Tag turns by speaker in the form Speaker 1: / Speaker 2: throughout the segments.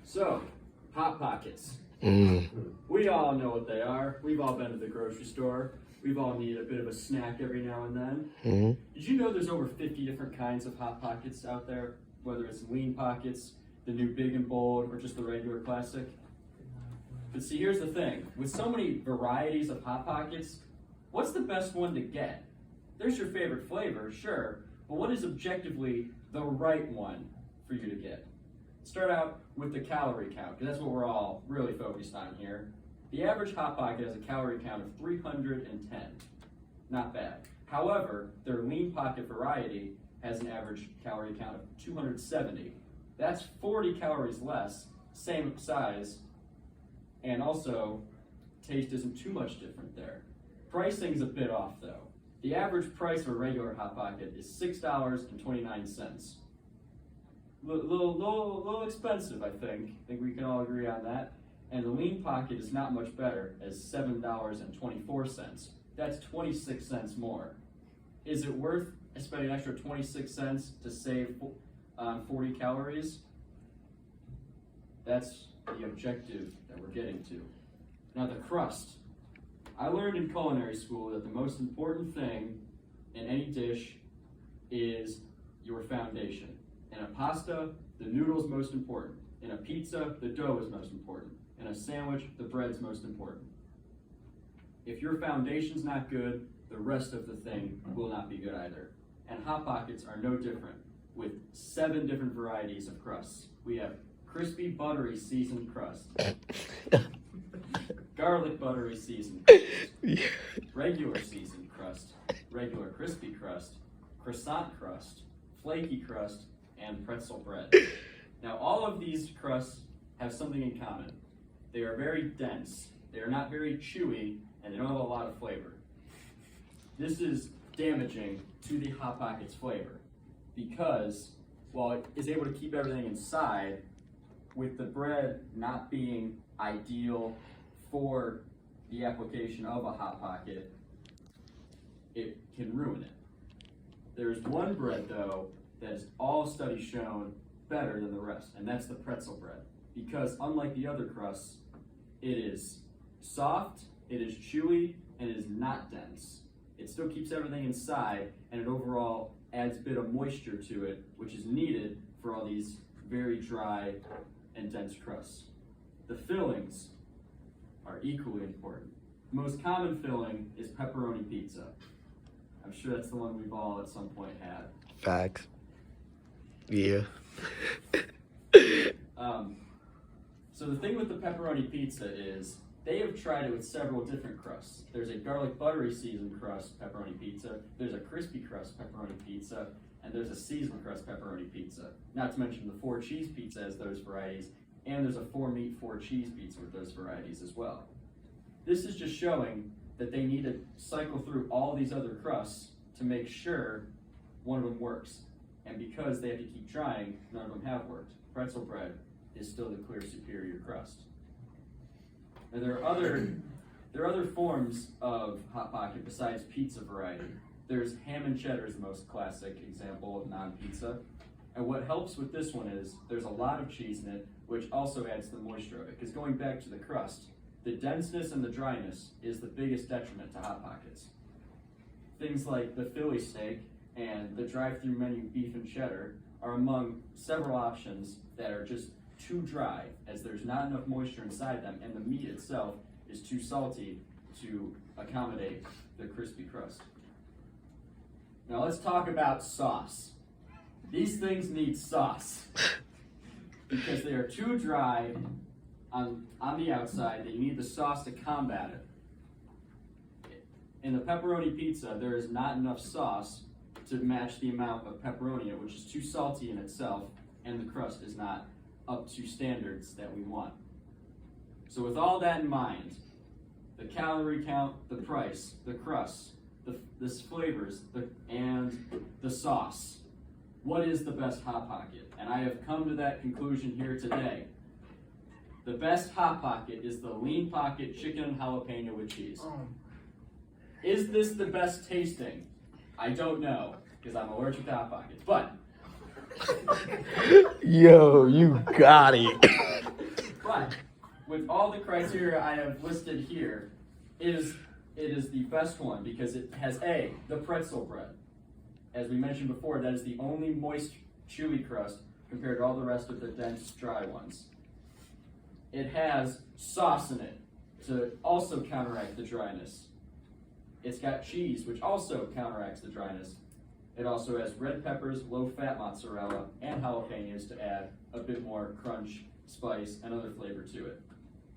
Speaker 1: So, Hot Pockets.
Speaker 2: Mm.
Speaker 1: We all know what they are. We've all been to the grocery store. We've all needed a bit of a snack every now and then.
Speaker 2: Mm.
Speaker 1: Did you know there's over 50 different kinds of Hot Pockets out there? Whether it's Lean Pockets, the new Big and Bold, or just the regular classic? But see, here's the thing. With so many varieties of Hot Pockets, what's the best one to get? There's your favorite flavor, sure, but what is objectively the right one for you to get? Start out with the calorie count, because that's what we're all really focused on here. The average Hot Pocket has a calorie count of 310. Not bad. However, their Lean Pocket variety has an average calorie count of 270. That's 40 calories less, same size, and also taste isn't too much different there. Pricing's a bit off though. The average price for a regular Hot Pocket is $6.29. Little expensive, I think. I think we can all agree on that. And the Lean Pocket is not much better, as $7.24. That's 26 cents more. Is it worth spending an extra 26 cents to save 40 calories? That's the objective that we're getting to. Now the crust. I learned in culinary school that the most important thing in any dish is your foundation. In a pasta, the noodle's most important. In a pizza, the dough is most important. In a sandwich, the bread's most important. If your foundation's not good, the rest of the thing will not be good either. And Hot Pockets are no different, with 7 different varieties of crusts. We have crispy, buttery, seasoned crust, garlic buttery seasoned crust, regular seasoned crust, regular crispy crust, croissant crust, flaky crust, and pretzel bread. Now all of these crusts have something in common. They are very dense, they are not very chewy, and they don't have a lot of flavor. This is damaging to the Hot Pockets flavor because while it is able to keep everything inside, with the bread not being ideal for the application of a Hot Pocket, it can ruin it. There's one bread though that is all studies shown better than the rest, and that's the pretzel bread. Because unlike the other crusts, it is soft, it is chewy, and it is not dense. It still keeps everything inside, and it overall adds a bit of moisture to it, which is needed for all these very dry and dense crusts. The fillings are equally important. The most common filling is pepperoni pizza. I'm sure that's the one we've all at some point had.
Speaker 2: Facts. Yeah.
Speaker 1: So the thing with the pepperoni pizza is they have tried it with several different crusts. There's a garlic buttery seasoned crust pepperoni pizza, there's a crispy crust pepperoni pizza, and there's a seasoned crust pepperoni pizza. Not to mention the 4 cheese pizza has those varieties, and there's a 4 meat, 4 cheese pizza with those varieties as well. This is just showing that they need to cycle through all these other crusts to make sure one of them works. And because they have to keep trying, none of them have worked. Pretzel bread is still the clear superior crust. Now there are other forms of Hot Pocket besides pizza variety. There's ham and cheddar is the most classic example of non-pizza. And what helps with this one is there's a lot of cheese in it, which also adds to the moisture of it. Because going back to the crust, the denseness and the dryness is the biggest detriment to Hot Pockets. Things like the Philly steak and the drive-through menu beef and cheddar are among several options that are just too dry, as there's not enough moisture inside them, and the meat itself is too salty to accommodate the crispy crust. Now let's talk about sauce. These things need sauce because they are too dry on the outside that you need the sauce to combat it. In the pepperoni pizza, there is not enough sauce to match the amount of pepperoni in it, which is too salty in itself, and the crust is not up to standards that we want. So with all that in mind, the calorie count, the price, the crust, the flavors, and the sauce, what is the best Hot Pocket? And I have come to that conclusion here today. The best Hot Pocket is the Lean Pocket chicken and jalapeno with cheese. Is this the best tasting? I don't know, because I'm allergic to Hot Pockets, but
Speaker 2: Yo, you got it.
Speaker 1: But with all the criteria I have listed here, it is the best one because it has A, the pretzel bread. As we mentioned before, that is the only moist, chewy crust compared to all the rest of the dense, dry ones. It has sauce in it to also counteract the dryness. It's got cheese, which also counteracts the dryness. It also has red peppers, low-fat mozzarella, and jalapenos to add a bit more crunch, spice, and other flavor to it.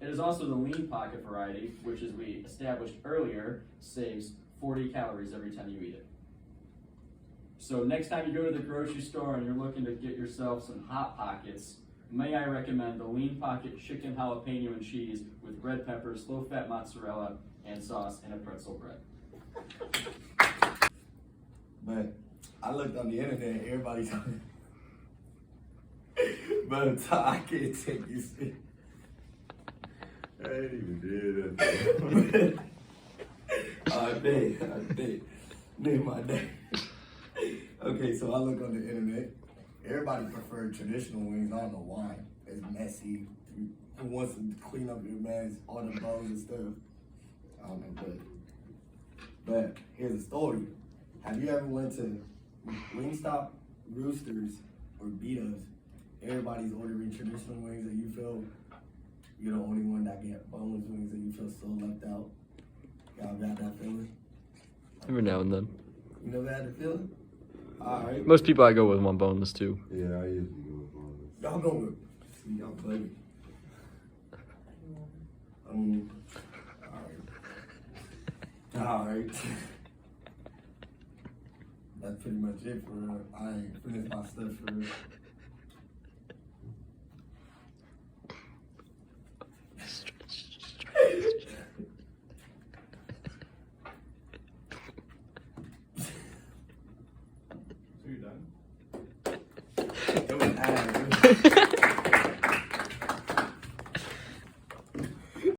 Speaker 1: It is also the lean pocket variety, which, as we established earlier, saves 40 calories every time you eat it. So next time you go to the grocery store and you're looking to get yourself some Hot Pockets, may I recommend the lean pocket chicken jalapeno and cheese with red peppers, low-fat mozzarella, and sauce, and a pretzel bread.
Speaker 3: But I looked on the internet, everybody's talking. But I can't take you serious.
Speaker 4: I ain't even did that.
Speaker 3: I bet. Name my day. Okay, so I look on the internet. Everybody prefer traditional wings. I don't know why. It's messy. Who wants to clean up your mess, all the bones and stuff? I don't know, but here's a story. Have you ever went to Wingstop, Roosters, or Beat-Ups? Everybody's ordering traditional wings and you feel you're the only one that get boneless wings and you feel so left out. Y'all got that feeling?
Speaker 2: Every now and then.
Speaker 3: You never had the feeling? Alright.
Speaker 2: Most people I go with want boneless too.
Speaker 4: Yeah, I usually go with one.
Speaker 3: Y'all go with. See, y'all play. Alright. That's pretty much it for I ain't finished my stuff for real.
Speaker 4: So you're done?
Speaker 3: It was ass.